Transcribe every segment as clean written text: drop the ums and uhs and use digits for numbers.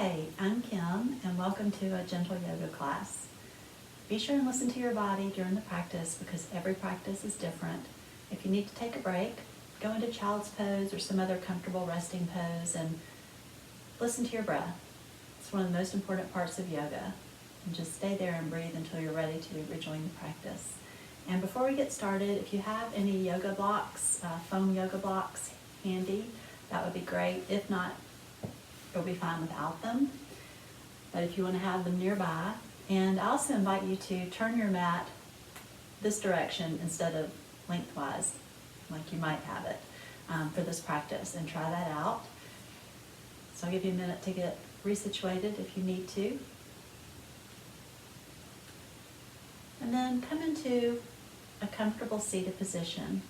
Hi, I'm Kim, and welcome to a gentle yoga class. Be sure and listen to your body during the practice because every practice is different. If you need to take a break, go into child's pose or some other comfortable resting pose and listen to your breath. It's one of the most important parts of yoga. And just stay there and breathe until you're ready to rejoin the practice. And before we get started, if you have any yoga blocks, foam yoga blocks handy, that would be great. If not, you'll be fine without them. But if you want to have them nearby, and I also invite you to turn your mat this direction instead of lengthwise, like you might have it for this practice, and try that out. So I'll give you a minute to get resituated if you need to. And then come into a comfortable seated position.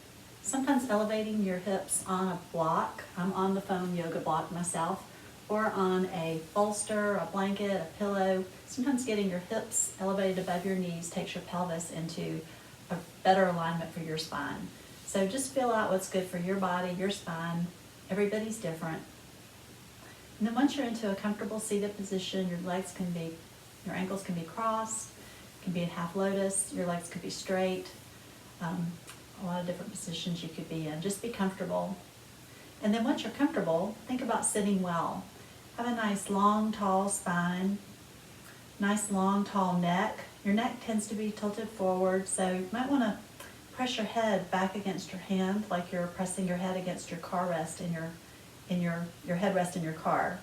Sometimes elevating your hips on a block, I'm on the foam yoga block myself, or on a bolster, a blanket, a pillow. Sometimes getting your hips elevated above your knees takes your pelvis into a better alignment for your spine. So just feel out what's good for your body, your spine. Everybody's different. And then once you're into a comfortable seated position, your ankles can be crossed, can be in half lotus, your legs could be straight. A lot of different positions you could be in. Just be comfortable. And then once you're comfortable, think about sitting well. Have a nice long, tall spine, nice long, tall neck. Your neck tends to be tilted forward, so you might want to press your head back against your hand like you're pressing your head against your car rest in your headrest in your car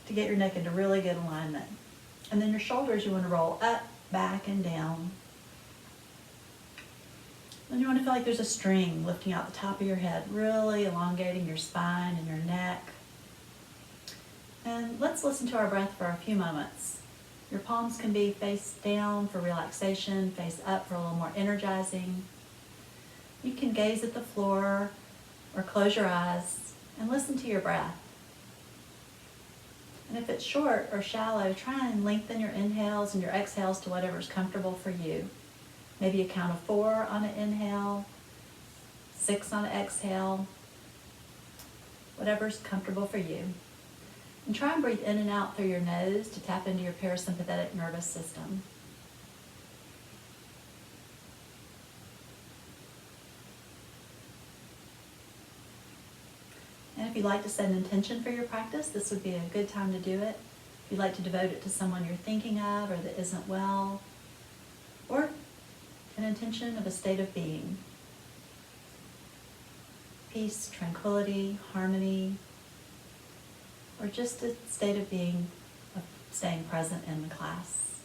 to get your neck into really good alignment. And then your shoulders you want to roll up, back, and down. Then you want to feel like there's a string lifting out the top of your head, really elongating your spine and your neck. And let's listen to our breath for a few moments. Your palms can be face down for relaxation, face up for a little more energizing. You can gaze at the floor or close your eyes and listen to your breath. And if it's short or shallow, try and lengthen your inhales and your exhales to whatever's comfortable for you. Maybe a count of 4 on an inhale, 6 on an exhale, whatever's comfortable for you. And try and breathe in and out through your nose to tap into your parasympathetic nervous system. And if you'd like to set an intention for your practice, this would be a good time to do it. If you'd like to devote it to someone you're thinking of or that isn't well, or an intention of a state of being. Peace, tranquility, harmony, or just a state of being, of staying present in the class.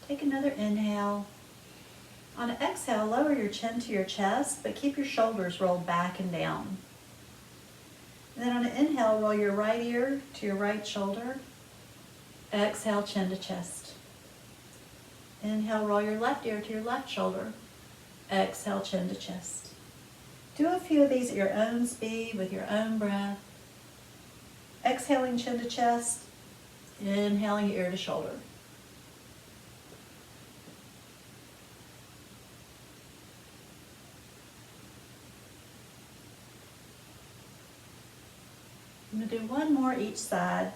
Take another inhale. On an exhale, lower your chin to your chest, but keep your shoulders rolled back and down. And then on an inhale, roll your right ear to your right shoulder. Exhale, chin to chest. Inhale, roll your left ear to your left shoulder. Exhale, chin to chest. Do a few of these at your own speed with your own breath. Exhaling, chin to chest. Inhaling, ear to shoulder. I'm going to do one more each side.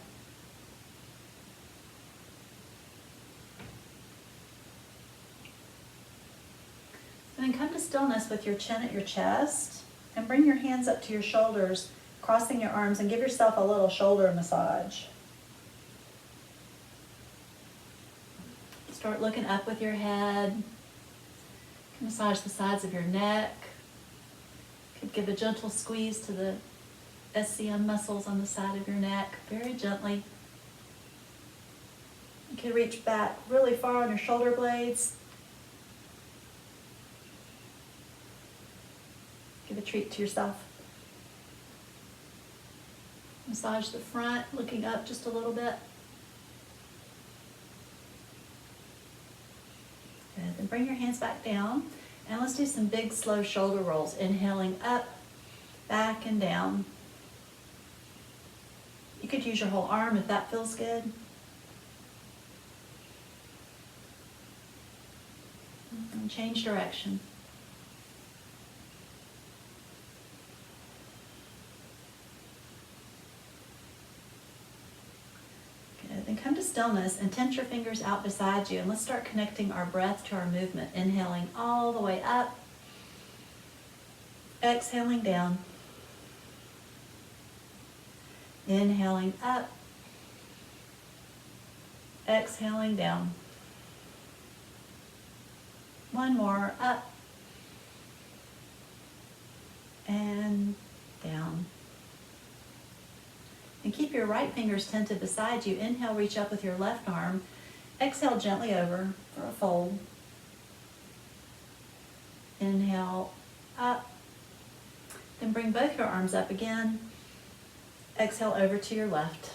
And then come to stillness with your chin at your chest and bring your hands up to your shoulders, crossing your arms, and give yourself a little shoulder massage. Start looking up with your head. Massage the sides of your neck. Could give a gentle squeeze to the SCM muscles on the side of your neck, very gently. You can reach back really far on your shoulder blades. Give a treat to yourself. Massage the front, looking up just a little bit. Good. Then bring your hands back down, and let's do some big, slow shoulder rolls. Inhaling up, back, and down. You could use your whole arm if that feels good. And change direction. Good. Then come to stillness and tense your fingers out beside you, and let's start connecting our breath to our movement. Inhaling all the way up. Exhaling down. Inhaling up. Exhaling down. One more, up and down. And keep your right fingers tented beside you. Inhale, reach up with your left arm. Exhale gently over for a fold. Inhale, up. Then bring both your arms up again. Exhale over to your left.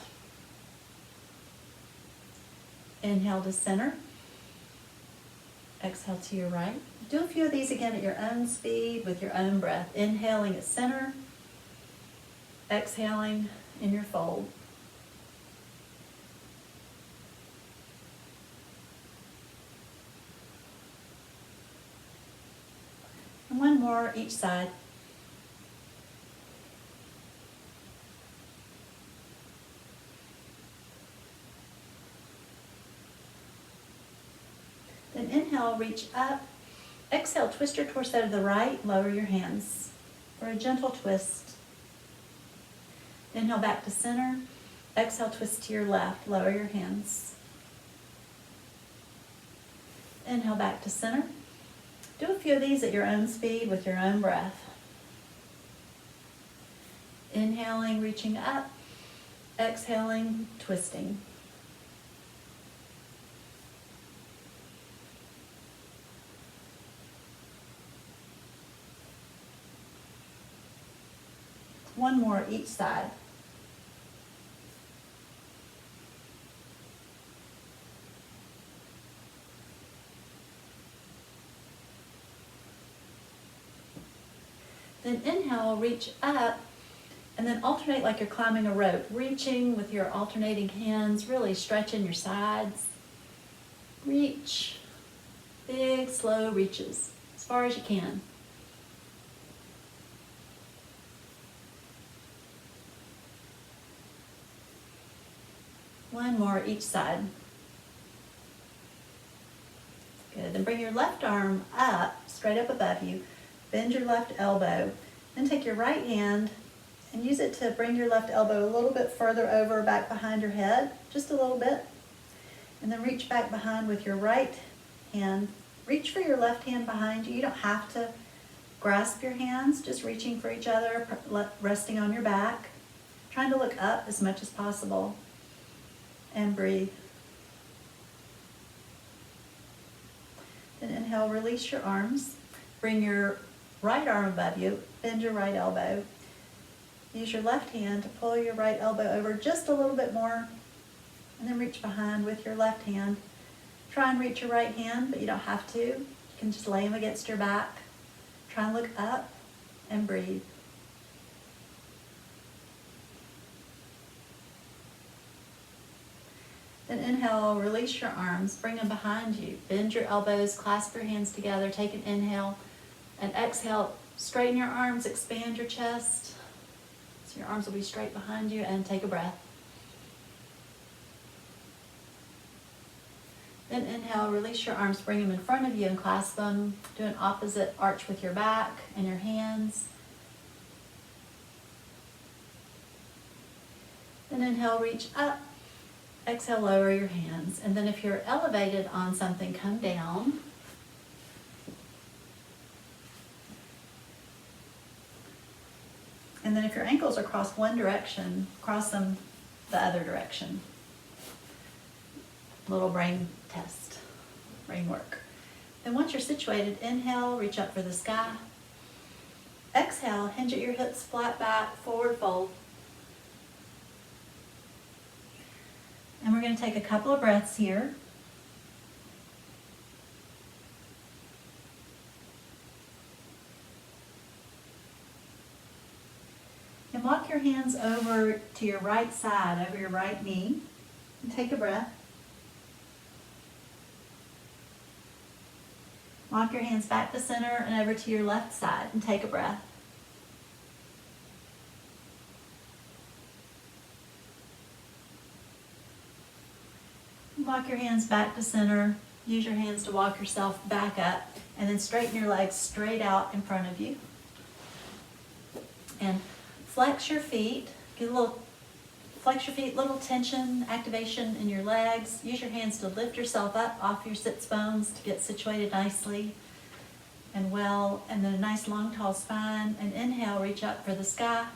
Inhale to center. Exhale to your right. Do a few of these again at your own speed with your own breath. Inhaling at center. Exhaling in your fold. And one more each side. Then inhale, reach up. Exhale, twist your torso to the right, lower your hands for a gentle twist. Inhale back to center. Exhale, twist to your left, lower your hands. Inhale back to center. Do a few of these at your own speed with your own breath. Inhaling, reaching up. Exhaling, twisting. One more each side. Then inhale, reach up, and then alternate like you're climbing a rope, reaching with your alternating hands, really stretching your sides. Reach, big, slow reaches, as far as you can. One more each side. Good, then bring your left arm up, straight up above you. Bend your left elbow. Then take your right hand and use it to bring your left elbow a little bit further over, back behind your head, just a little bit. And then reach back behind with your right hand. Reach for your left hand behind you. You don't have to grasp your hands, just reaching for each other, resting on your back. Trying to look up as much as possible. And breathe. Then inhale, release your arms. Bring your right arm above you, bend your right elbow. Use your left hand to pull your right elbow over just a little bit more, and then reach behind with your left hand. Try and reach your right hand, but you don't have to. You can just lay them against your back. Try and look up and breathe. Then inhale, release your arms, bring them behind you. Bend your elbows, clasp your hands together, take an inhale, and exhale, straighten your arms, expand your chest. So your arms will be straight behind you, and take a breath. Then inhale, release your arms, bring them in front of you and clasp them. Do an opposite arch with your back and your hands. Then inhale, reach up. Exhale, lower your hands. And then if you're elevated on something, come down. And then if your ankles are crossed one direction, cross them the other direction. Little brain test, brain work. Then once you're situated, inhale, reach up for the sky. Exhale, hinge at your hips, flat back, forward fold. And we're going to take a couple of breaths here. And walk your hands over to your right side, over your right knee, and take a breath. Walk your hands back to center and over to your left side and take a breath. Walk your hands back to center. Use your hands to walk yourself back up, and then straighten your legs straight out in front of you. And flex your feet. Flex your feet, little tension, activation in your legs. Use your hands to lift yourself up off your sits bones to get situated nicely and well, and then a nice long tall spine. And inhale, reach up for the sky.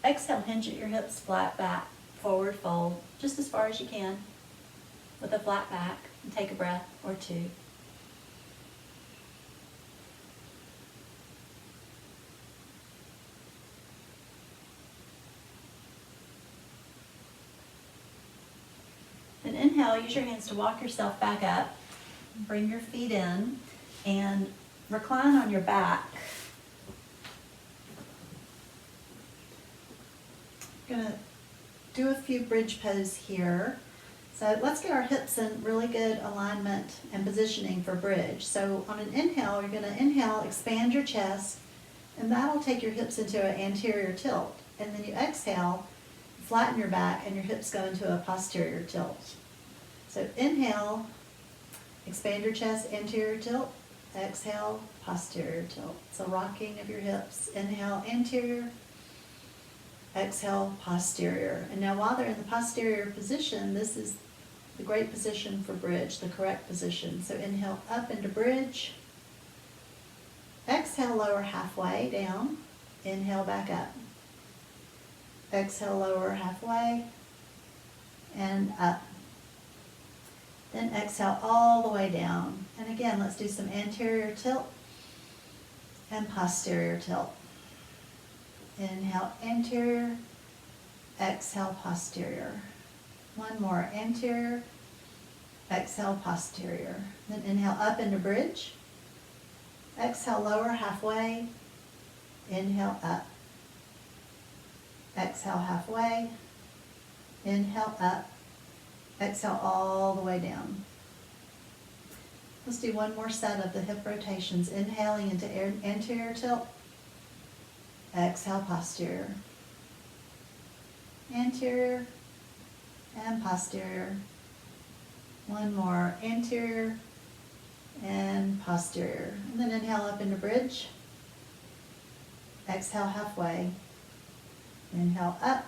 Exhale, hinge at your hips, flat back, forward fold, just as far as you can with a flat back, and take a breath or two. Then inhale, use your hands to walk yourself back up. Bring your feet in and recline on your back. I'm going to do a few bridge pose here. So let's get our hips in really good alignment and positioning for bridge. So on an inhale, you're going to inhale, expand your chest, and that'll take your hips into an anterior tilt. And then you exhale, flatten your back, and your hips go into a posterior tilt. So inhale, expand your chest, anterior tilt. Exhale, posterior tilt. So rocking of your hips. Inhale, anterior. Exhale, posterior. And now while they're in the posterior position, this is the great position for bridge, the correct position. So inhale up into bridge. Exhale, lower halfway down. Inhale, back up. Exhale, lower halfway and up. Then exhale all the way down. And again, let's do some anterior tilt and posterior tilt. Inhale, anterior. Exhale, posterior. One more, anterior. Exhale, posterior. Then inhale up into bridge. Exhale, lower halfway. Inhale, up. Exhale, halfway. Inhale, up. Exhale all the way down. Let's do one more set of the hip rotations. Inhaling into anterior tilt. Exhale, posterior. Anterior and posterior. One more, anterior and posterior. And then inhale up into bridge. Exhale halfway. Inhale up.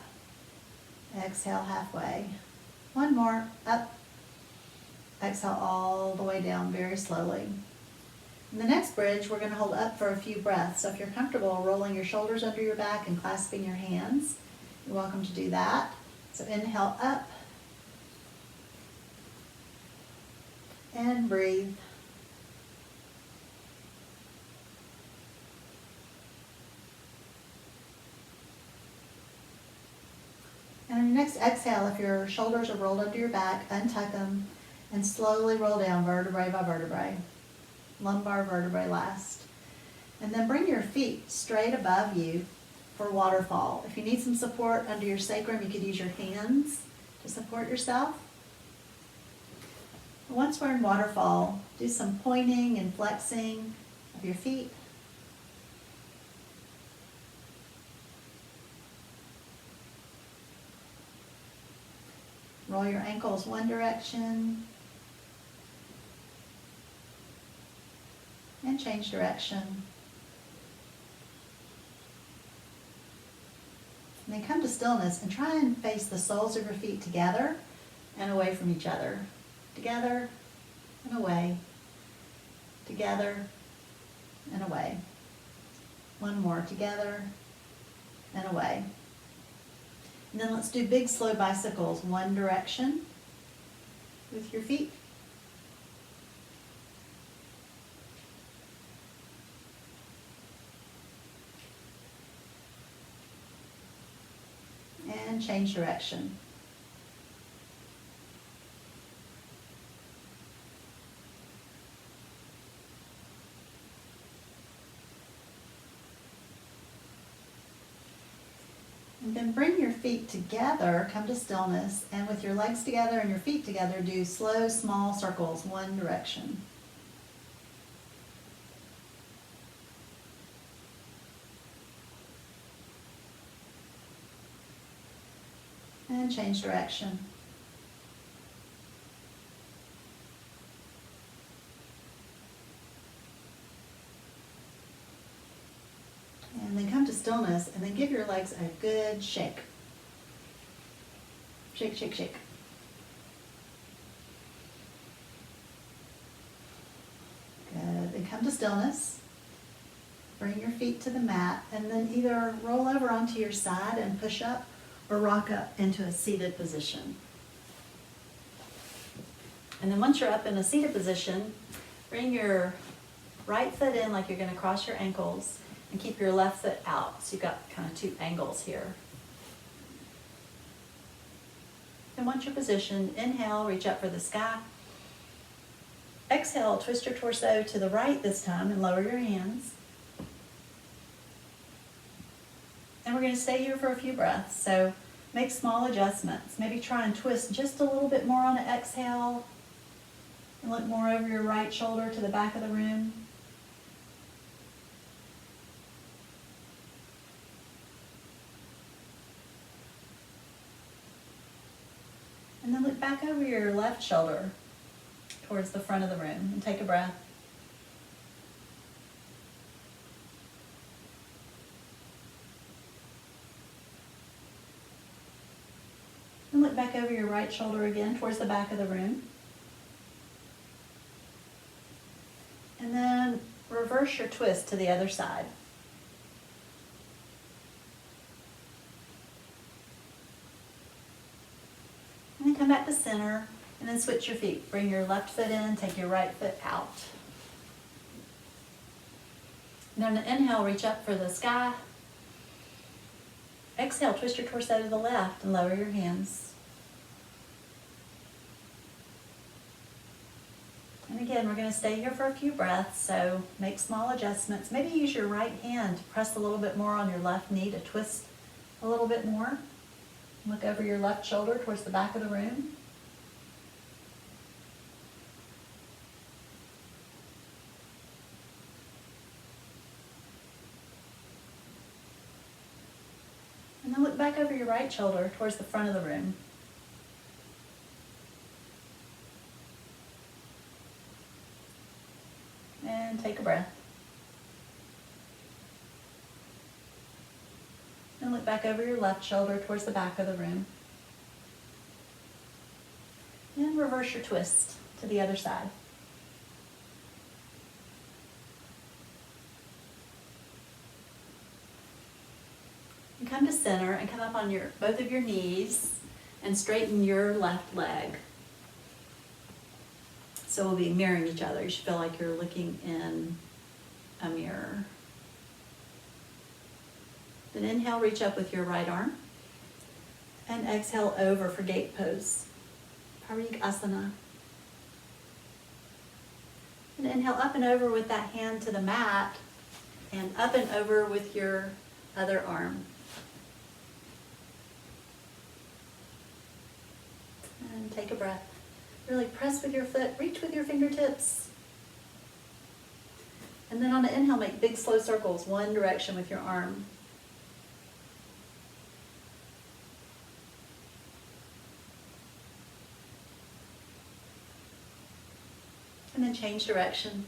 Exhale halfway. One more, up. Exhale all the way down very slowly. In the next bridge, we're going to hold up for a few breaths. So if you're comfortable rolling your shoulders under your back and clasping your hands, you're welcome to do that. So inhale up and breathe. And on your next exhale, if your shoulders are rolled under your back, untuck them and slowly roll down vertebrae by vertebrae. Lumbar vertebrae last. And then bring your feet straight above you for waterfall. If you need some support under your sacrum, you could use your hands to support yourself. Once we're in waterfall, do some pointing and flexing of your feet. Roll your ankles one direction and change direction. And then come to stillness and try and face the soles of your feet together and away from each other. Together and away. Together and away. One more, together and away. And then let's do big slow bicycles, one direction with your feet. And change direction. And then bring your feet together, come to stillness, and with your legs together and your feet together, do slow, small circles, one direction. And change direction. And then come to stillness, and then give your legs a good shake. Shake, shake, shake. Good. Then come to stillness. Bring your feet to the mat, and then either roll over onto your side and push up, or rock up into a seated position. And then once you're up in a seated position, bring your right foot in like you're going to cross your ankles, and keep your left foot out. So you've got kind of two angles here. And once you're positioned, inhale, reach up for the sky. Exhale, twist your torso to the right this time and lower your hands. And we're going to stay here for a few breaths. So make small adjustments. Maybe try and twist just a little bit more on the exhale. And look more over your right shoulder to the back of the room. And then look back over your left shoulder towards the front of the room and take a breath. And look back over your right shoulder again towards the back of the room. And then reverse your twist to the other side. And then come back to center, and then switch your feet. Bring your left foot in, take your right foot out. And on the inhale, reach up for the sky. Exhale, twist your torso to the left and lower your hands. And again, we're going to stay here for a few breaths, so make small adjustments. Maybe use your right hand to press a little bit more on your left knee to twist a little bit more. Look over your left shoulder towards the back of the room. And then look back over your right shoulder towards the front of the room. And take a breath. And look back over your left shoulder towards the back of the room. And reverse your twist to the other side. And come to center and come up on both of your knees and straighten your left leg. So we'll be mirroring each other. You should feel like you're looking in a mirror. Then inhale, reach up with your right arm. And exhale over for gate pose. Parigasana. And inhale up and over with that hand to the mat. And up and over with your other arm. And take a breath. Really press with your foot, reach with your fingertips. And then on the inhale, make big slow circles, one direction with your arm. And then change direction.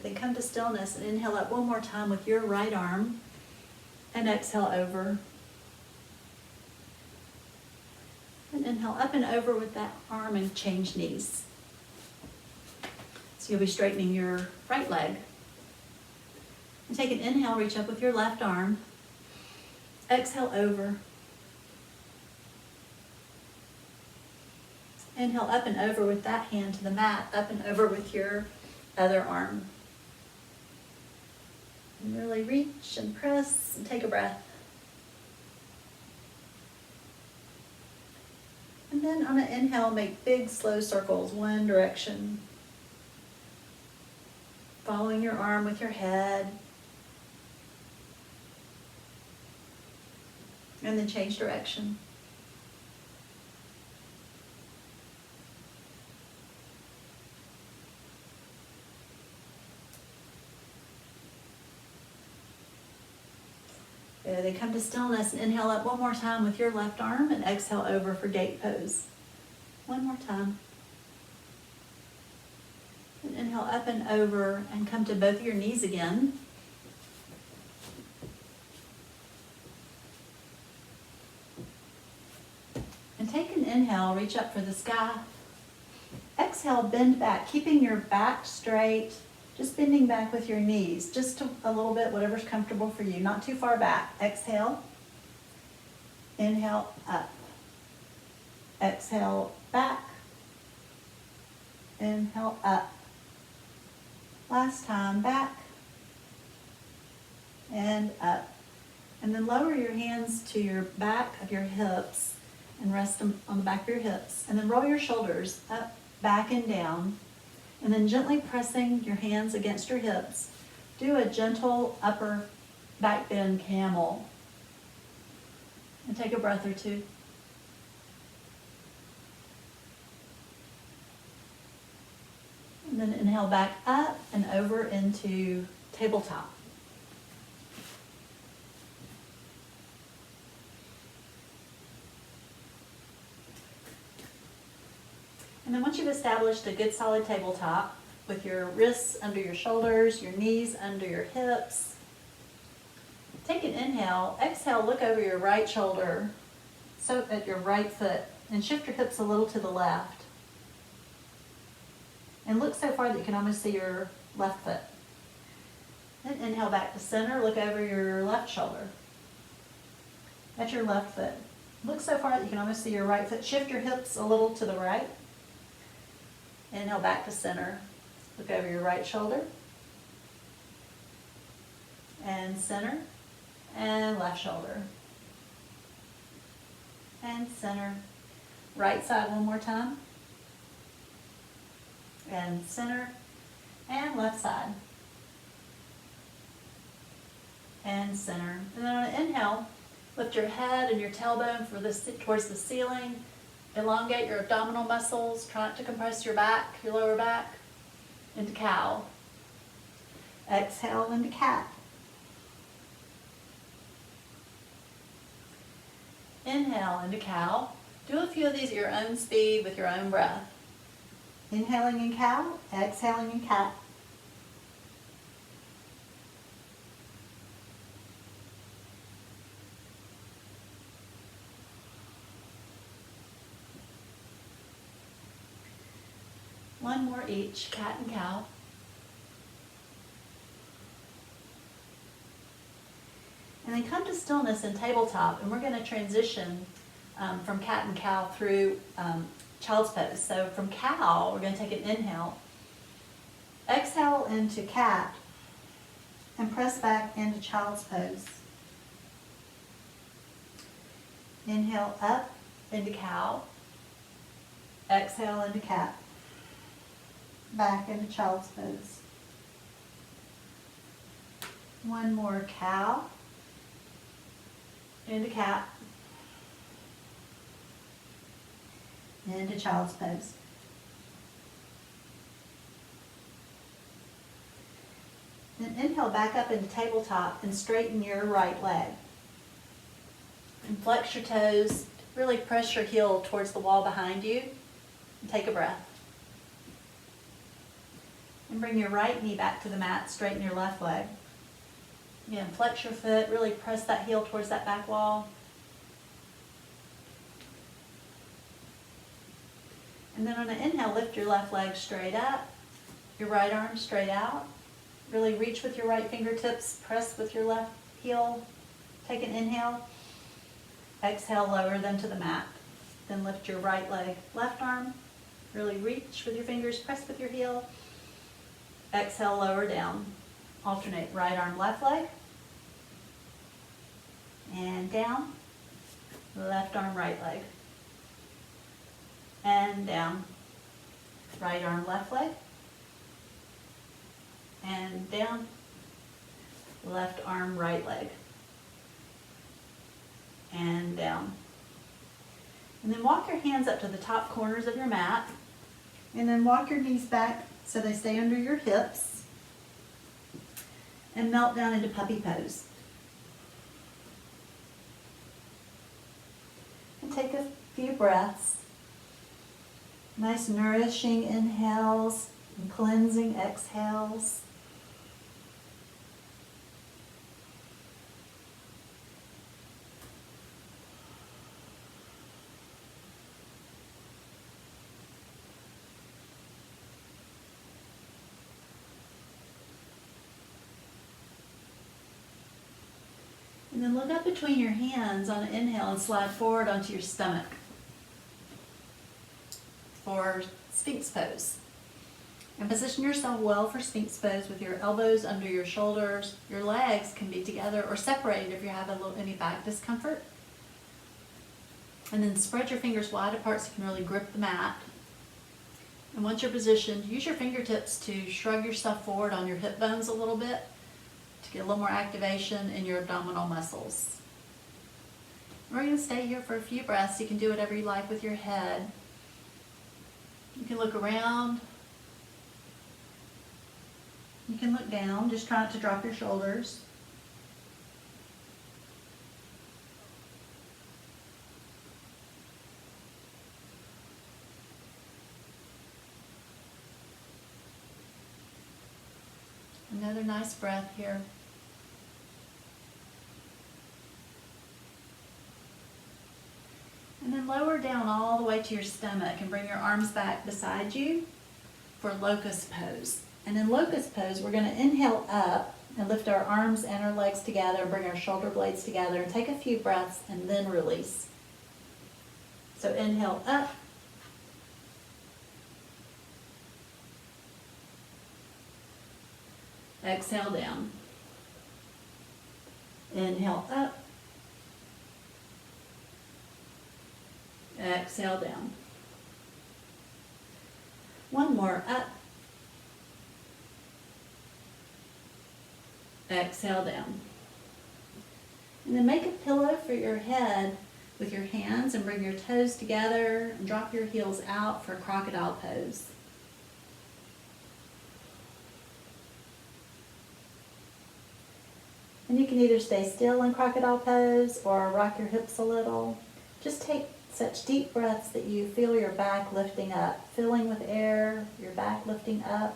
Then come to stillness and inhale up one more time with your right arm and exhale over. And inhale up and over with that arm and change knees. So you'll be straightening your right leg. And take an inhale, reach up with your left arm. Exhale over. Inhale up and over with that hand to the mat, up and over with your other arm. And really reach and press and take a breath. And then on an inhale, make big slow circles, one direction. Following your arm with your head. And then change direction. Good. Then come to stillness and inhale up one more time with your left arm and exhale over for gate pose. One more time. And inhale up and over and come to both of your knees again. And take an inhale, reach up for the sky. Exhale, bend back, keeping your back straight, just bending back with your knees, just a little bit, whatever's comfortable for you, not too far back. Exhale, inhale up, exhale back, inhale up. Last time, back and up. And then lower your hands to your back of your hips and rest them on the back of your hips. And then roll your shoulders up, back, and down. And then gently pressing your hands against your hips, do a gentle upper back bend camel. And take a breath or two. And then inhale back up and over into tabletop. And then once you've established a good solid tabletop with your wrists under your shoulders, your knees under your hips, take an inhale, exhale, look over your right shoulder, so at your right foot, and shift your hips a little to the left. And look so far that you can almost see your left foot. Then inhale back to center, look over your left shoulder. At your left foot. Look so far that you can almost see your right foot. Shift your hips a little to the right. Inhale back to center. Look over your right shoulder. And center. And left shoulder. And center. Right side one more time. And center. And left side. And center. And then on an inhale, lift your head and your tailbone towards the ceiling. Elongate your abdominal muscles. Try not to compress your back, your lower back. Into cow. Exhale into cat. Inhale into cow. Do a few of these at your own speed with your own breath. Inhaling in cow, exhaling in cat. One more each, cat and cow. And then come to stillness and tabletop, and we're going to transition from cat and cow through child's pose. So from cow, we're going to take an inhale, exhale into cat, and press back into child's pose. Inhale up into cow, exhale into cat. Back into child's pose. One more cow, into cat, into child's pose. Then inhale back up into tabletop and straighten your right leg. And flex your toes, really press your heel towards the wall behind you, and take a breath. And bring your right knee back to the mat, straighten your left leg. Again, flex your foot, really press that heel towards that back wall. And then on an inhale, lift your left leg straight up, your right arm straight out. Really reach with your right fingertips, press with your left heel. Take an inhale. Exhale, lower them to the mat. Then lift your right leg, left arm. Really reach with your fingers, press with your heel. Exhale, lower down. Alternate right arm, left leg. And down. Left arm, right leg. and down. Right arm, left leg, and down. Left arm, right leg, and down. And then walk your hands up to the top corners of your mat, and then walk your knees back so they stay under your hips, and melt down into puppy pose. And take a few breaths. Nice nourishing inhales and cleansing exhales. And then look up between your hands on an inhale and slide forward onto your stomach for Sphinx pose. And position yourself well for Sphinx pose with your elbows under your shoulders. Your legs can be together or separated if you have any back discomfort. And then spread your fingers wide apart so you can really grip the mat. And once you're positioned, use your fingertips to shrug yourself forward on your hip bones a little bit to get a little more activation in your abdominal muscles. We're going to stay here for a few breaths. You can do whatever you like with your head. You can look around. You can look down. Just try not to drop your shoulders. Another nice breath here. And then lower down all the way to your stomach and bring your arms back beside you for locust pose. And in locust pose, we're going to inhale up and lift our arms and our legs together, bring our shoulder blades together, and take a few breaths and then release. So inhale up. Exhale down. Inhale up. Exhale down. One more up. Exhale down. And then make a pillow for your head with your hands and bring your toes together and drop your heels out for crocodile pose. And you can either stay still in crocodile pose or rock your hips a little. Just take such deep breaths that you feel your back lifting up, filling with air, your back lifting up.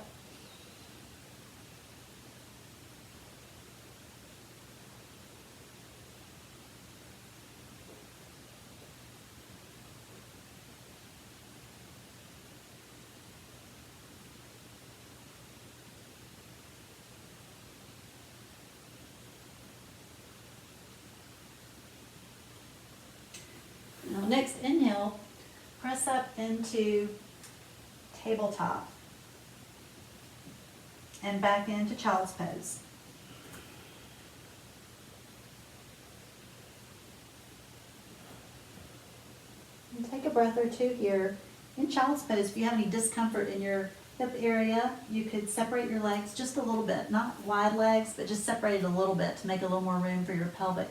Now next inhale, press up into tabletop and back into child's pose. And take a breath or two here. In child's pose, if you have any discomfort in your hip area, you could separate your legs just a little bit, not wide legs, but just separate it a little bit to make a little more room for your pelvic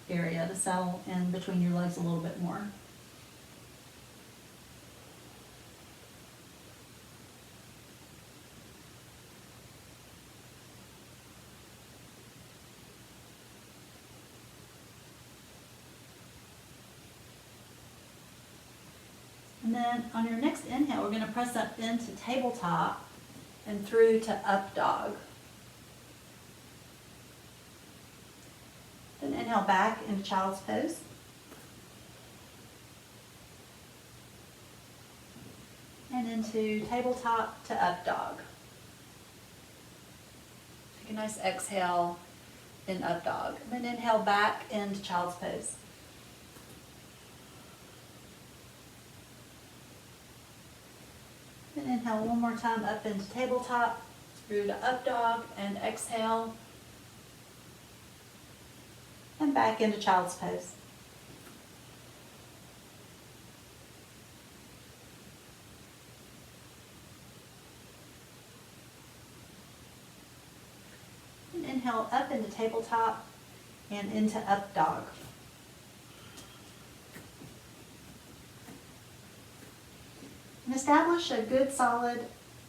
area to settle in between your legs a little bit more. And then on your next inhale, we're going to press up into tabletop and through to up dog. Then inhale back into child's pose. And into tabletop to up dog. Take a nice exhale in up dog. And then inhale back into child's pose. Then inhale one more time up into tabletop, through to up dog, and exhale. And back into child's pose. inhale up into tabletop and into up dog. And establish a good solid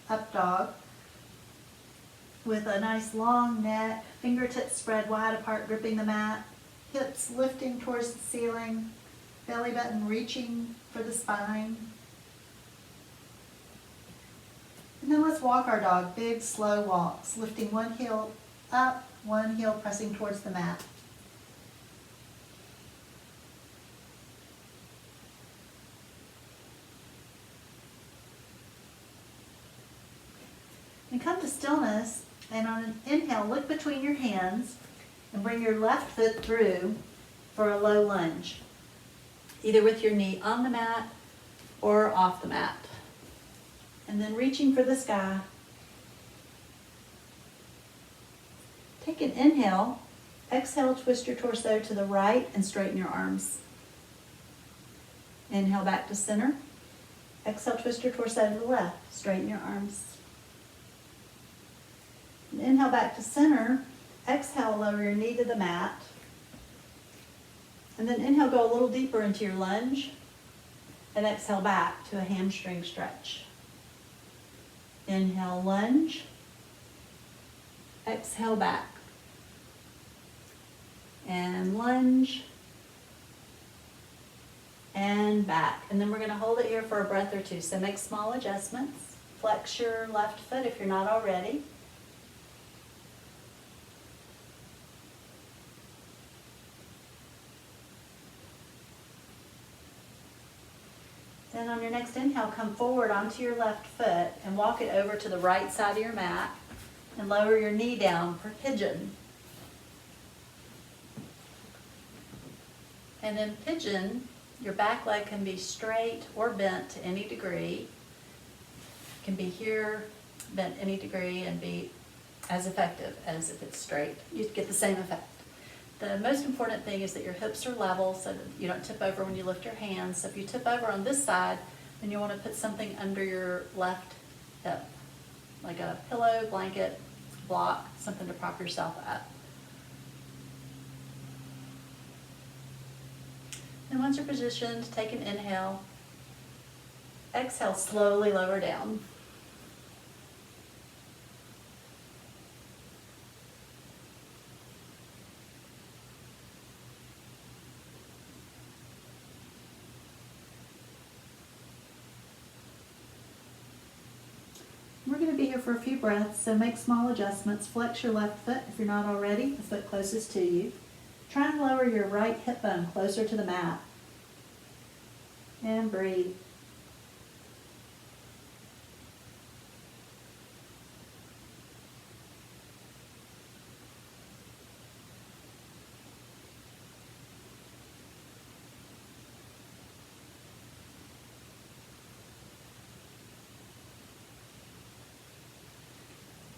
up dog with a nice long neck, fingertips spread wide apart gripping the mat, hips lifting towards the ceiling, belly button reaching for the spine. And then let's walk our dog, big slow walks, lifting one heel up, one heel pressing towards the mat. And come to stillness, and on an inhale, look between your hands and bring your left foot through for a low lunge, either with your knee on the mat or off the mat. And then reaching for the sky. Take an inhale, exhale, twist your torso to the right and straighten your arms. Inhale back to center. Exhale, twist your torso to the left, straighten your arms. And inhale back to center. Exhale, lower your knee to the mat. And then inhale, go a little deeper into your lunge. And exhale back to a hamstring stretch. Inhale, lunge. Exhale, back. And lunge. And back. And then we're going to hold it here for a breath or two. So make small adjustments. Flex your left foot if you're not already. Then on your next inhale, come forward onto your left foot and walk it over to the right side of your mat and lower your knee down for pigeon. And in pigeon, your back leg can be straight or bent to any degree. It can be here, bent any degree, and be as effective as if it's straight. You get the same effect. The most important thing is that your hips are level so that you don't tip over when you lift your hands. So if you tip over on this side, then you want to put something under your left hip, like a pillow, blanket, block, something to prop yourself up. And once you're positioned, take an inhale. Exhale, slowly lower down. We're going to be here for a few breaths, so make small adjustments. Flex your left foot if you're not already, the foot closest to you. Try and lower your right hip bone closer to the mat. And breathe.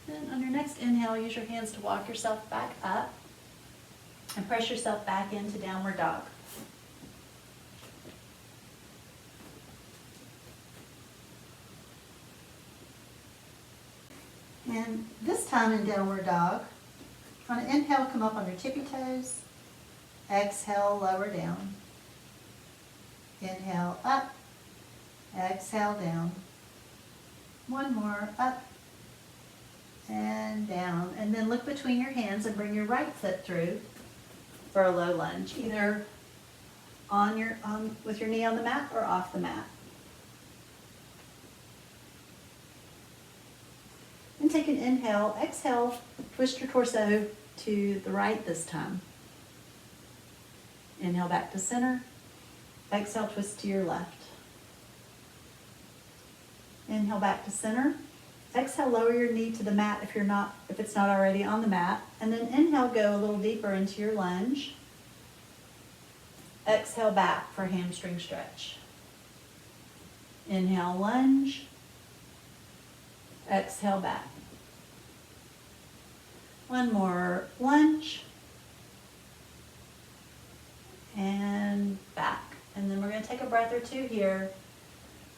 Then on your next inhale, use your hands to walk yourself back up and press yourself back into downward dog. And this time in downward dog, on an inhale, come up on your tippy toes. Exhale, lower down. Inhale, up. Exhale, down. One more, up and down. And then look between your hands and bring your right foot through for a low lunge, either with your knee on the mat or off the mat. And take an inhale, exhale, twist your torso to the right this time. Inhale back to center. Exhale, twist to your left. Inhale back to center. Exhale, lower your knee to the mat if it's not already on the mat. And then inhale, go a little deeper into your lunge. Exhale back for hamstring stretch. Inhale, lunge. Exhale back. One more lunge. And back. And then we're going to take a breath or two here.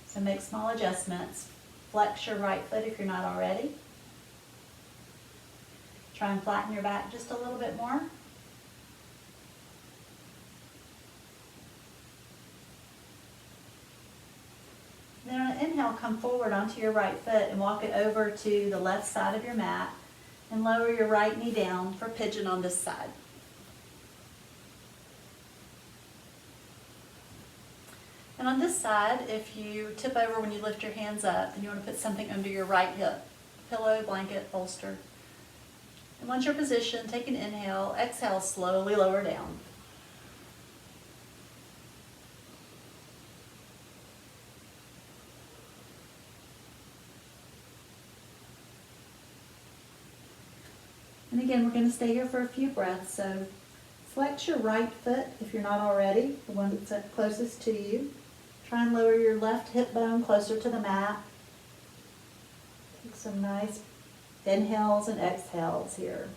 So make small adjustments. Flex your right foot if you're not already. Try and flatten your back just a little bit more. Then on an inhale, come forward onto your right foot and walk it over to the left side of your mat and lower your right knee down for pigeon on this side. And on this side, if you tip over when you lift your hands up, then you want to put something under your right hip, pillow, blanket, bolster. And once you're positioned, take an inhale, exhale, slowly lower down. And again, we're going to stay here for a few breaths. So flex your right foot if you're not already, the one that's closest to you. Try and lower your left hip bone closer to the mat. Take some nice inhales and exhales here.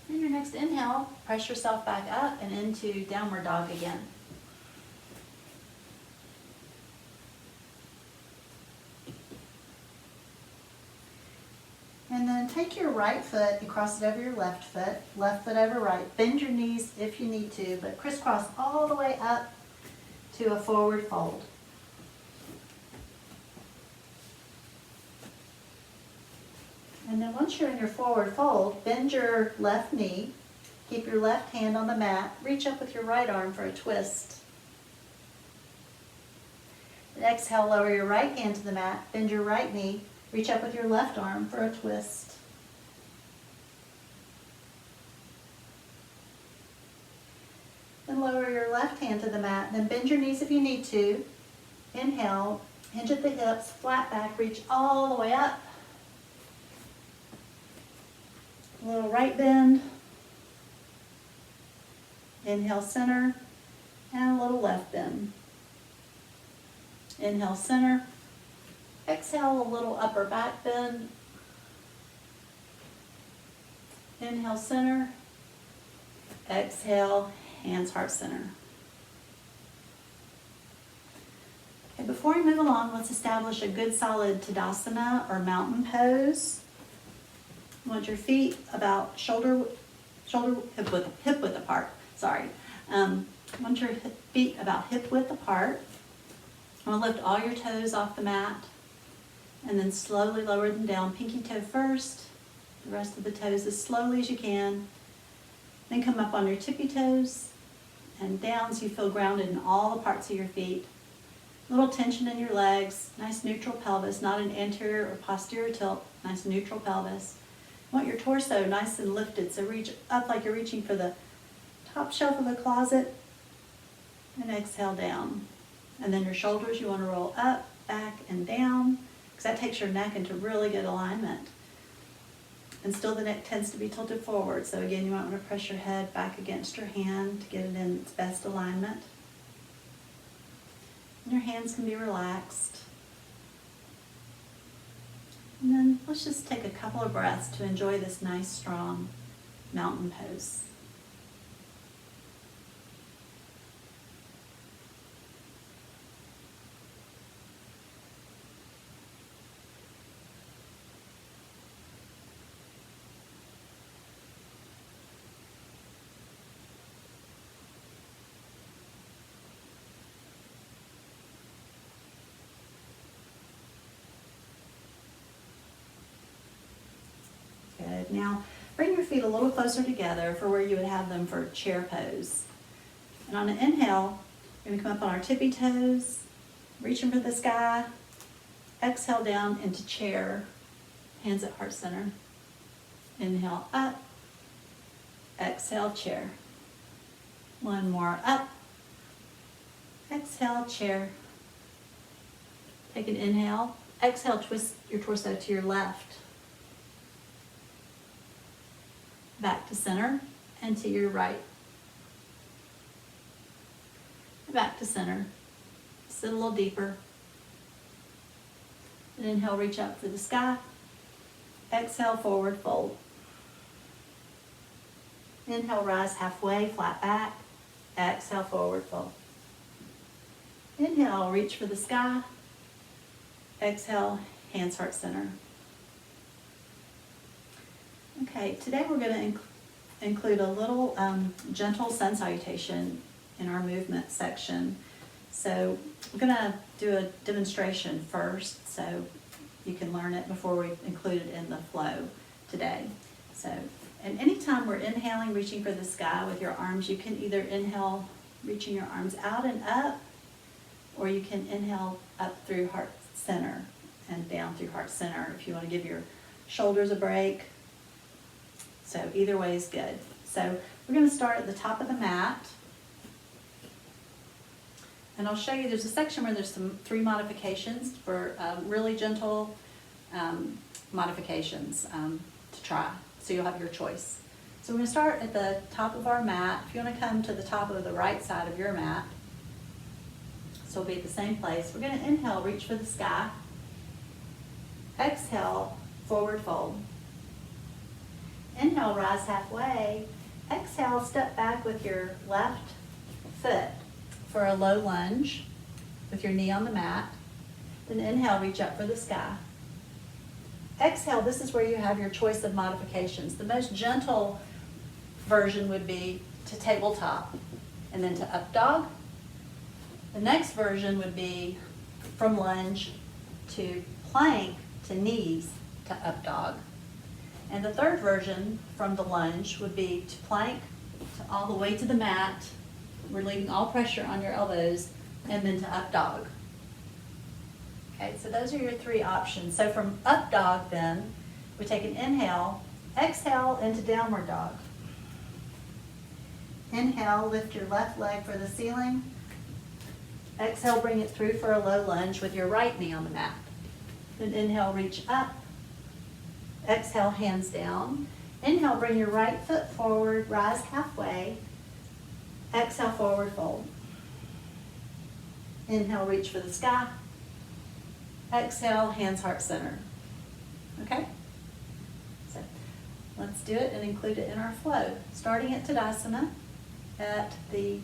And your next inhale, press yourself back up and into downward dog again. And then take your right foot and cross it over your left foot over right. Bend your knees if you need to, but crisscross all the way up to a forward fold. And then once you're in your forward fold, bend your left knee, keep your left hand on the mat, reach up with your right arm for a twist. And exhale, lower your right hand to the mat, bend your right knee, reach up with your left arm for a twist. Then lower your left hand to the mat, then bend your knees if you need to. Inhale, hinge at the hips, flat back, reach all the way up. A little right bend, inhale center, and a little left bend. Inhale center, exhale a little upper back bend. Inhale center, exhale, hands heart center. Okay, before we move along, let's establish a good solid Tadasana or mountain pose. You want your feet about hip width apart. Sorry. Want your feet about hip width apart. I'm going to lift all your toes off the mat and then slowly lower them down. Pinky toe first, the rest of the toes as slowly as you can. Then come up on your tippy toes and down so you feel grounded in all the parts of your feet. Little tension in your legs, nice neutral pelvis, not an anterior or posterior tilt, nice neutral pelvis. You want your torso nice and lifted, so reach up like you're reaching for the top shelf of a closet, and exhale down. And then your shoulders, you want to roll up, back, and down, because that takes your neck into really good alignment. And still the neck tends to be tilted forward, so again, you might want to press your head back against your hand to get it in its best alignment. And your hands can be relaxed. And then let's just take a couple of breaths to enjoy this nice, strong mountain pose. Good. Now, bring your feet a little closer together for where you would have them for chair pose. And on an inhale, we're going to come up on our tippy toes, reaching for the sky. Exhale down into chair, hands at heart center. Inhale up, exhale chair. One more up, exhale chair. Take an inhale, exhale, twist your torso to your left. back to center, and to your right. Back to center. Sit a little deeper. And inhale, reach up for the sky. Exhale, forward fold. Inhale, rise halfway, flat back. Exhale, forward fold. Inhale, reach for the sky. Exhale, hands, heart center. Okay, today we're going to include a little gentle sun salutation in our movement section. So we're going to do a demonstration first so you can learn it before we include it in the flow today. So, and anytime we're inhaling, reaching for the sky with your arms, you can either inhale, reaching your arms out and up, or you can inhale up through heart center and down through heart center if you want to give your shoulders a break. So either way is good. So we're going to start at the top of the mat. And I'll show you, there's a section where there's 3 modifications for really gentle modifications to try. So you'll have your choice. So we're going to start at the top of our mat. If you want to come to the top of the right side of your mat, so we'll be at the same place. We're going to inhale, reach for the sky. Exhale, forward fold. Inhale, rise halfway. Exhale, step back with your left foot for a low lunge with your knee on the mat. Then inhale, reach up for the sky. Exhale, this is where you have your choice of modifications. The most gentle version would be to tabletop and then to up dog. The next version would be from lunge to plank to knees to up dog. And the third version from the lunge would be to plank to all the way to the mat, relieving all pressure on your elbows, and then to up dog. Okay, so those are your 3 options. So from up dog then, we take an inhale, exhale into downward dog. Inhale, lift your left leg for the ceiling. Exhale, bring it through for a low lunge with your right knee on the mat. Then inhale, reach up. Exhale, hands down. Inhale, bring your right foot forward, rise halfway. Exhale, forward fold. Inhale, reach for the sky. Exhale, hands, heart center. Okay? So let's do it and include it in our flow. Starting at Tadasana at the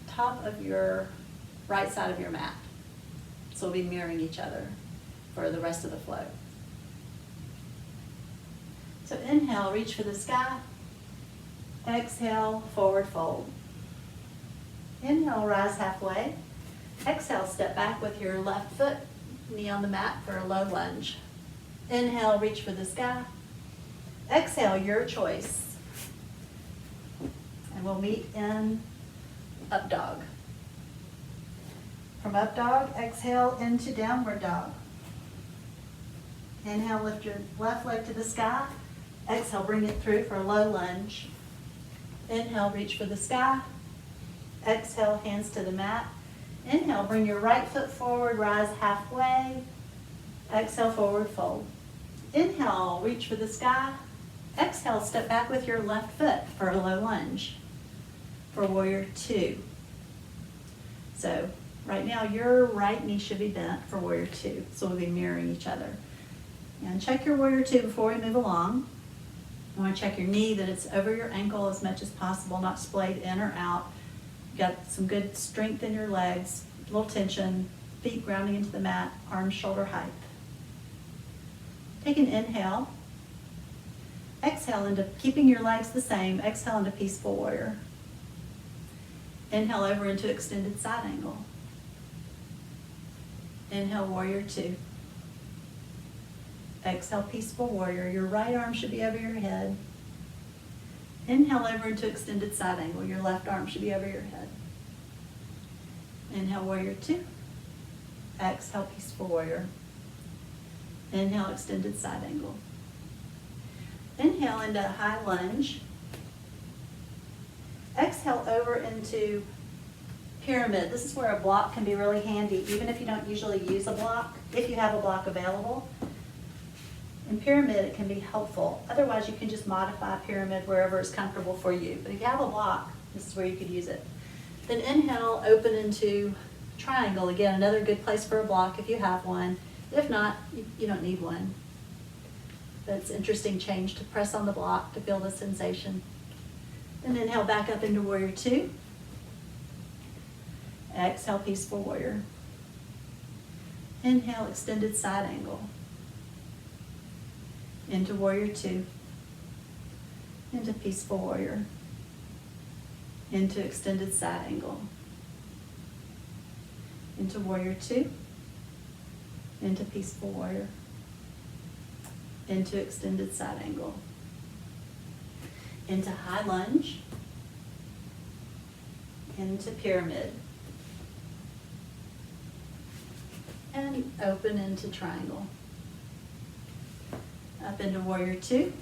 top of your right side of your mat. So we'll be mirroring each other for the rest of the flow. So inhale, reach for the sky. Exhale, forward fold. Inhale, rise halfway. Exhale, step back with your left foot, knee on the mat for a low lunge. Inhale, reach for the sky. Exhale, your choice. And we'll meet in up dog. From up dog, exhale into downward dog. Inhale, lift your left leg to the sky. Exhale, bring it through for a low lunge. Inhale, reach for the sky. Exhale, hands to the mat. Inhale, bring your right foot forward, rise halfway. Exhale, forward fold. Inhale, reach for the sky. Exhale, step back with your left foot for a low lunge for warrior 2. So right now your right knee should be bent for warrior 2. So we'll be mirroring each other. And check your warrior 2 before we move along. You want to check your knee, that it's over your ankle as much as possible, not splayed in or out. You got some good strength in your legs, a little tension, feet grounding into the mat, arms shoulder height. Take an inhale. Exhale into, keeping your legs the same, exhale into peaceful warrior. Inhale over into extended side angle. Inhale, warrior 2. Exhale, peaceful warrior. Your right arm should be over your head. Inhale over into extended side angle. Your left arm should be over your head. Inhale, warrior 2. Exhale, peaceful warrior. Inhale, extended side angle. Inhale into high lunge. Exhale over into pyramid. This is where a block can be really handy, even if you don't usually use a block, if you have a block available. In pyramid, it can be helpful. Otherwise, you can just modify pyramid wherever it's comfortable for you. But if you have a block, this is where you could use it. Then inhale, open into triangle. Again, another good place for a block if you have one. If not, you don't need one. But it's interesting change to press on the block to feel the sensation. Then inhale back up into warrior two. Exhale, peaceful warrior. Inhale, extended side angle. Into warrior two. Into peaceful warrior. Into extended side angle. Into warrior two. Into peaceful warrior. Into extended side angle. Into high lunge. Into pyramid. And open into triangle. Up into warrior two.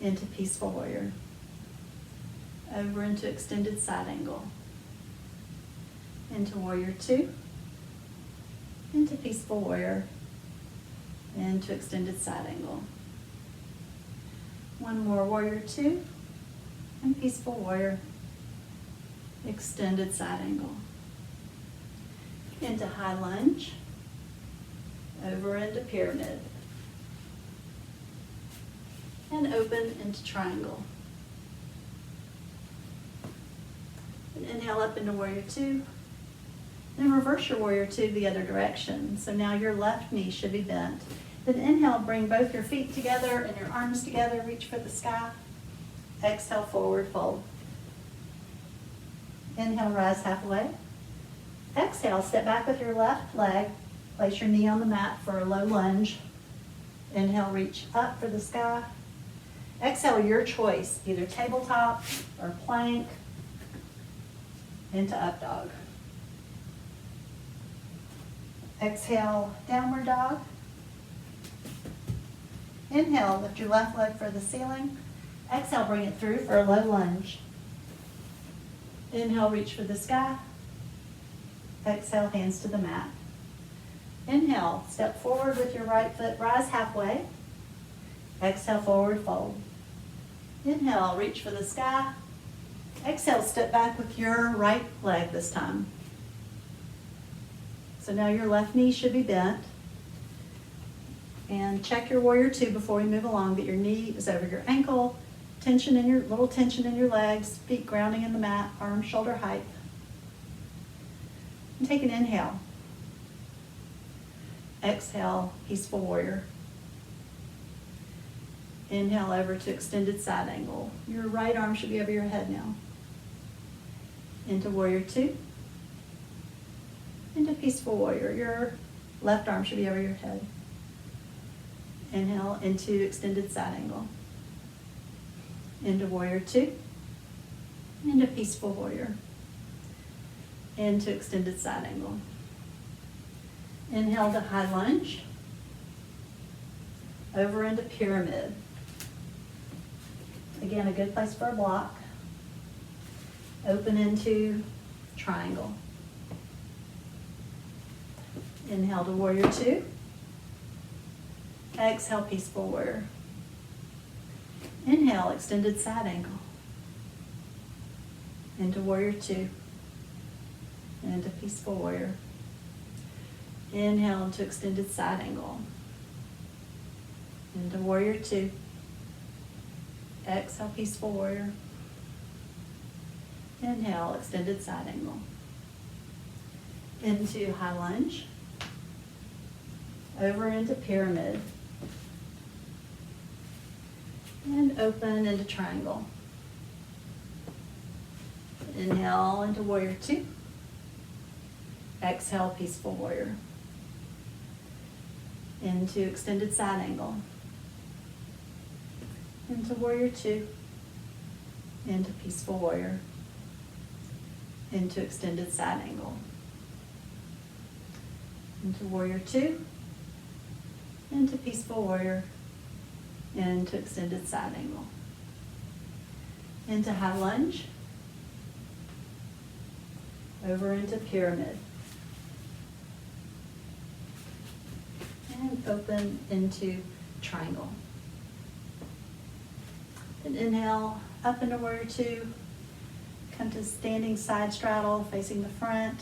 Into peaceful warrior. Over into extended side angle. Into warrior two. Into peaceful warrior. Into extended side angle. One more, warrior two. And peaceful warrior. Extended side angle. Into high lunge. Over into pyramid. And open into triangle. And inhale up into warrior two. Then reverse your warrior two the other direction. So now your left knee should be bent. Then inhale, bring both your feet together and your arms together, reach for the sky. Exhale, forward fold. Inhale, rise halfway. Exhale, step back with your left leg. Place your knee on the mat for a low lunge. Inhale, reach up for the sky. Exhale, your choice, either tabletop or plank into up dog. Exhale, downward dog. Inhale, lift your left leg for the ceiling. Exhale, bring it through for a low lunge. Inhale, reach for the sky. Exhale, hands to the mat. Inhale, step forward with your right foot, rise halfway. Exhale, forward fold. Inhale, reach for the sky. Exhale, step back with your right leg this time. So now your left knee should be bent. And check your warrior two before we move along, that your knee is over your ankle, little tension in your legs, feet grounding in the mat, arms shoulder height. And take an inhale. Exhale, peaceful warrior. Inhale over to extended side angle. Your right arm should be over your head now. Into warrior two. Into peaceful warrior. Your left arm should be over your head. Inhale into extended side angle. Into warrior two. Into peaceful warrior. Into extended side angle. Inhale to high lunge. Over into pyramid. Again, a good place for a block. Open into triangle. Inhale to warrior two. Exhale, peaceful warrior. Inhale, extended side angle. Into warrior two. And into peaceful warrior. Inhale into extended side angle. Into warrior two. Exhale, peaceful warrior. Inhale, extended side angle. Into high lunge. Over into pyramid. And open into triangle. Inhale into warrior two. Exhale, peaceful warrior. Into extended side angle. Into warrior two. Into peaceful warrior. Into extended side angle. Into warrior two. Into peaceful warrior. Into extended side angle. Into high lunge. Over into pyramid. And and open into triangle. Then inhale, up into warrior two. Come to standing side straddle, facing the front.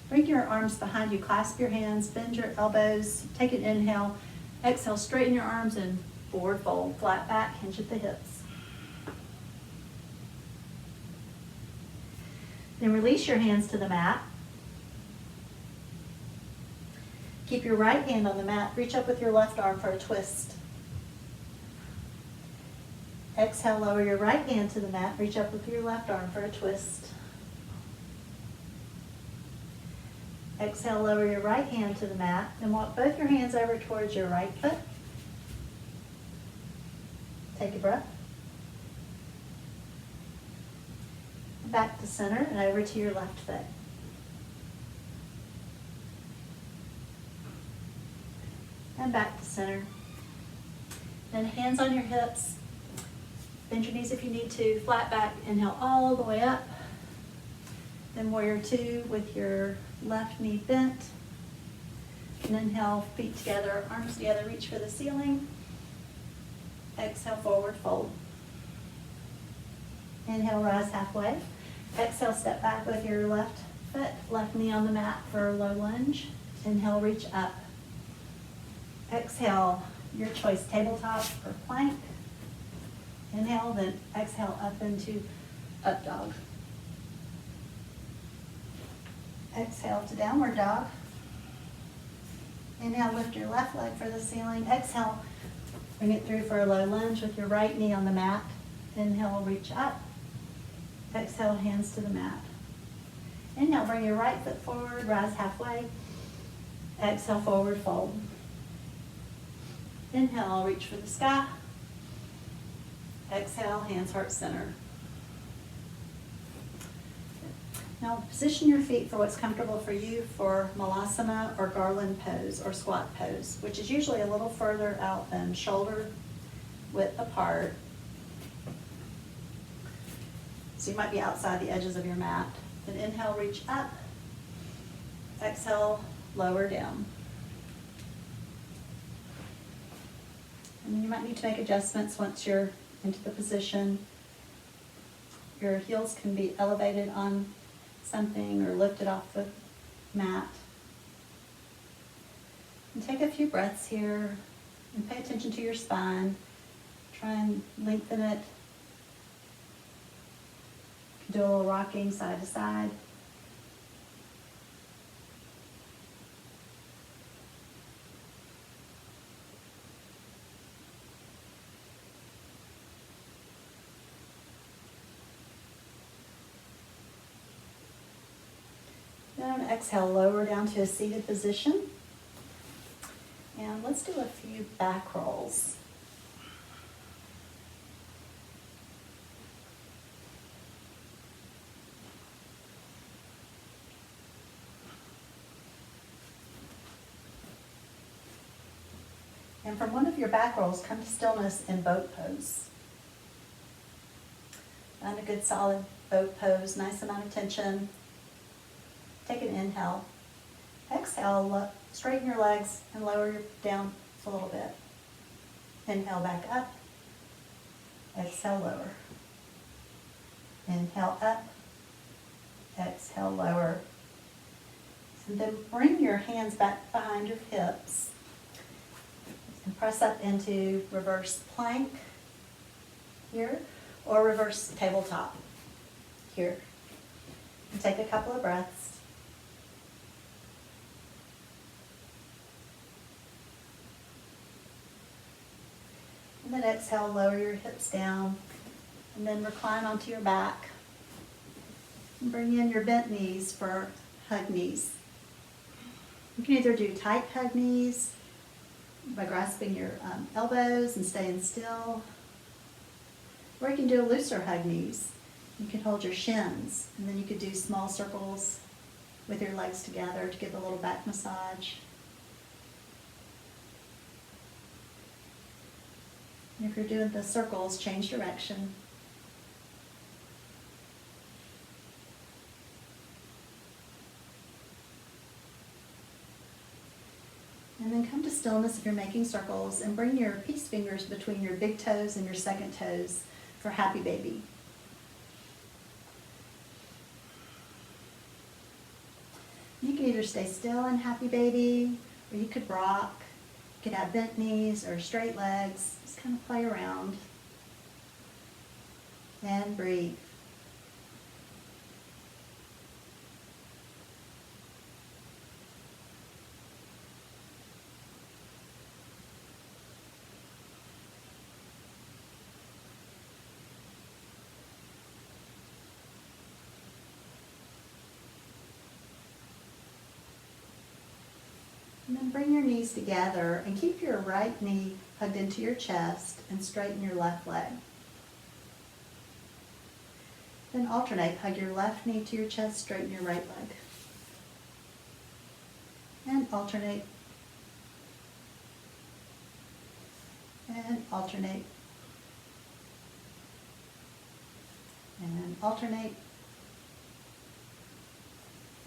Bring your arms behind you, clasp your hands, bend your elbows, take an inhale. Exhale, straighten your arms and forward fold, flat back, hinge at the hips. Then release your hands to the mat. Keep your right hand on the mat, reach up with your left arm for a twist. Exhale, lower your right hand to the mat, reach up with your left arm for a twist. Exhale, lower your right hand to the mat, and walk both your hands over towards your right foot. Take a breath. Back to center and over to your left foot. And back to center. Then hands on your hips. Bend your knees if you need to. Flat back, inhale all the way up. Then warrior two with your left knee bent. And inhale, feet together, arms together, reach for the ceiling. Exhale, forward fold. Inhale, rise halfway. Exhale, step back with your left foot, left knee on the mat for a low lunge. Inhale, reach up. Exhale, your choice, tabletop or plank. Inhale, then exhale up into up dog. Exhale to downward dog. Inhale, lift your left leg for the ceiling. Exhale, bring it through for a low lunge with your right knee on the mat. Inhale, reach up. Exhale, hands to the mat. Inhale, bring your right foot forward, rise halfway. Exhale, forward fold. Inhale, reach for the sky. Exhale, hands heart center. Now position your feet for what's comfortable for you for malasana or garland pose or squat pose, which is usually a little further out than shoulder width apart. So you might be outside the edges of your mat. Then inhale, reach up. Exhale, lower down. And you might need to make adjustments once you're into the position. Your heels can be elevated on something or lifted off the mat. And take a few breaths here and pay attention to your spine. Try and lengthen it. Do a little rocking side to side. Then exhale, lower down to a seated position. And let's do a few back rolls. And from one of your back rolls, come to stillness in boat pose. Find a good solid boat pose, nice amount of tension. Take an inhale. Exhale, straighten your legs and lower your down a little bit. Inhale, back up. Exhale, lower. Inhale, up. Exhale, lower. And then bring your hands back behind your hips. And press up into reverse plank here, or reverse tabletop here. And take a couple of breaths. And then exhale, lower your hips down, and then recline onto your back. And bring in your bent knees for hug knees. You can either do tight hug knees by grasping your elbows and staying still, or you can do a looser hug knees. You can hold your shins, and then you could do small circles with your legs together to give a little back massage. And if you're doing the circles, change direction. And then come Come to stillness if you're making circles, and bring your peace fingers between your big toes and your second toes for happy baby. You can either stay still in happy baby, or you could rock. You could have bent knees or straight legs. Just kind of play around. And breathe. And then bring your knees together and keep your right knee hugged into your chest and straighten your left leg. Then alternate, hug your left knee to your chest, straighten your right leg. And alternate. And alternate. And alternate.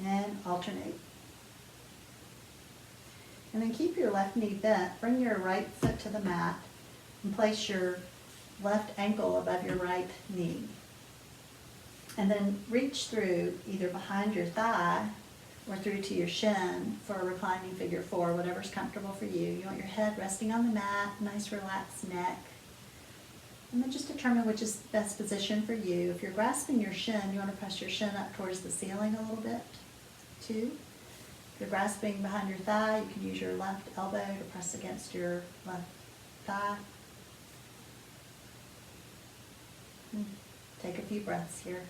And alternate. And then keep your left knee bent. Bring your right foot to the mat and place your left ankle above your right knee. And then reach through either behind your thigh or through to your shin for a reclining figure four, whatever's comfortable for you. You want your head resting on the mat, nice relaxed neck. And then just determine which is the best position for you. If you're grasping your shin, you want to press your shin up towards the ceiling a little bit, too. If you're grasping behind your thigh, you can use your left elbow to press against your left thigh. Take a few breaths here.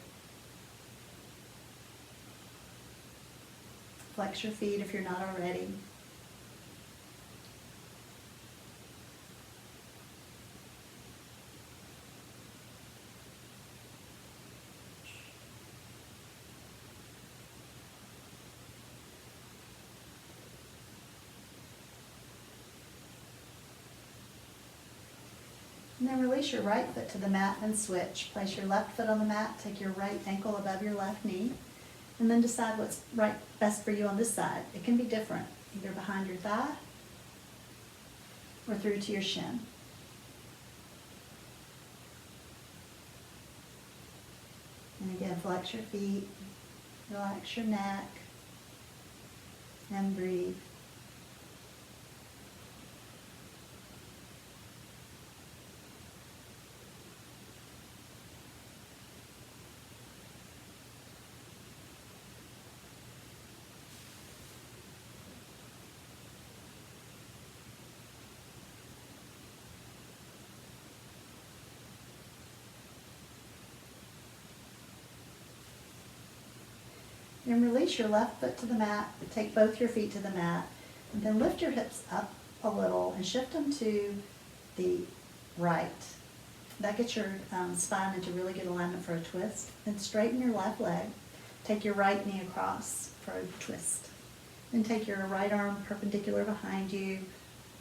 Flex your feet if you're not already. And then release your right foot to the mat and switch. Place your left foot on the mat, take your right ankle above your left knee, and then decide what's best for you on this side. It can be different, either behind your thigh or through to your shin. And again, flex your feet, relax your neck, and breathe. And release your left foot to the mat, take both your feet to the mat, and then lift your hips up a little and shift them to the right. That gets your spine into really good alignment for a twist. Then straighten your left leg. Take your right knee across for a twist. Then take your right arm perpendicular behind you.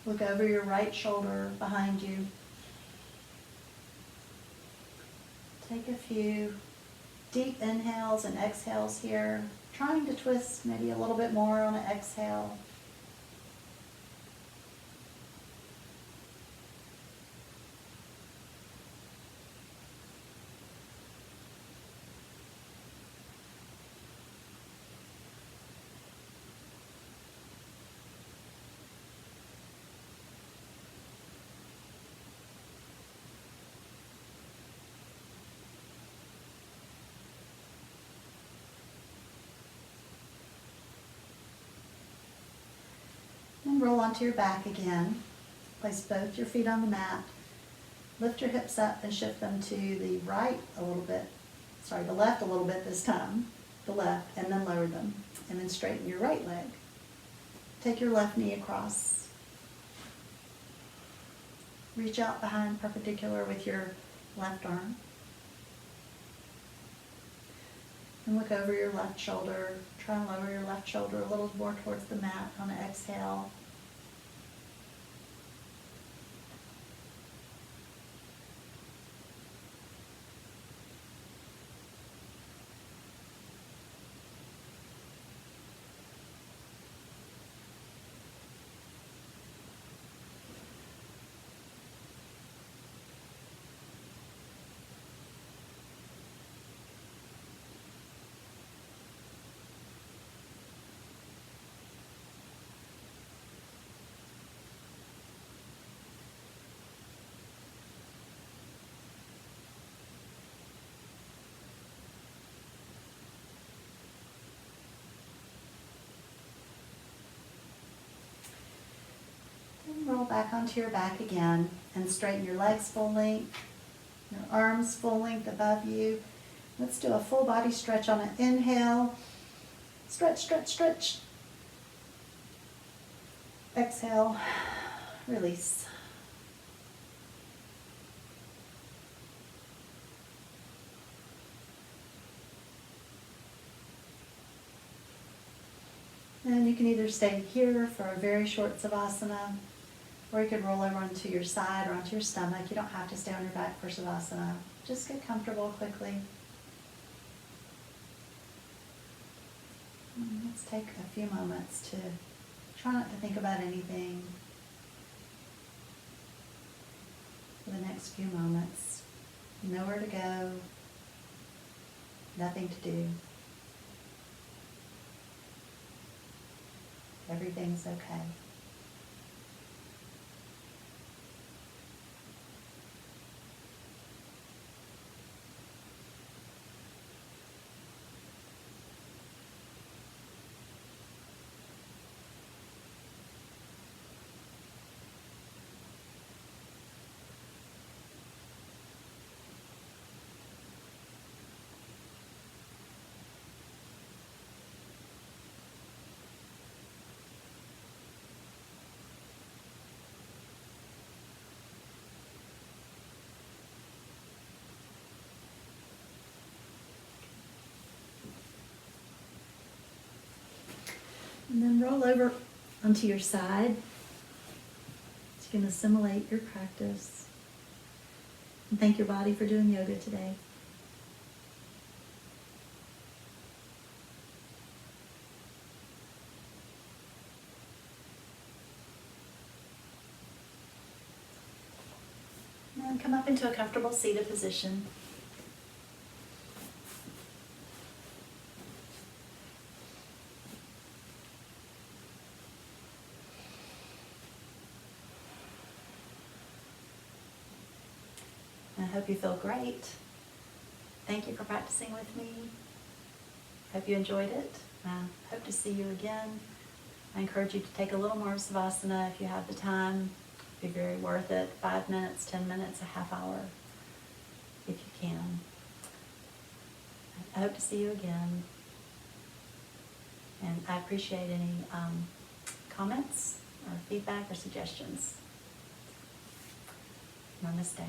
Look over your right shoulder behind you. Take a few deep inhales and exhales here, trying to twist maybe a little bit more on an exhale. And roll onto your back again. Place both your feet on the mat. Lift your hips up and shift them to the right a little bit. Sorry, the left a little bit this time. The left, and then lower them. And then straighten your right leg. Take your left knee across. Reach out behind perpendicular with your left arm. And look over your left shoulder. Try and lower your left shoulder a little more towards the mat on an exhale. roll back onto your back again and straighten your legs full length, your arms full length above you. Let's do a full body stretch on an inhale. Stretch, stretch, stretch. Exhale, release. And you can either stay here for a very short Savasana, or you can roll over onto your side or onto your stomach. You don't have to stay on your back for Savasana. Just get comfortable quickly. And let's take a few moments to try not to think about anything for the next few moments. Nowhere to go, nothing to do. Everything's okay. And then roll over onto your side. So you can assimilate your practice. And thank your body for doing yoga today. And then come up into a comfortable seated position. I hope you feel great. Thank you for practicing with me. Hope you enjoyed it. I hope to see you again. I encourage you to take a little more Savasana if you have the time. It'd be very worth it. 5 minutes, 10 minutes, a half hour, if you can. I hope to see you again. And I appreciate any comments or feedback or suggestions. Namaste.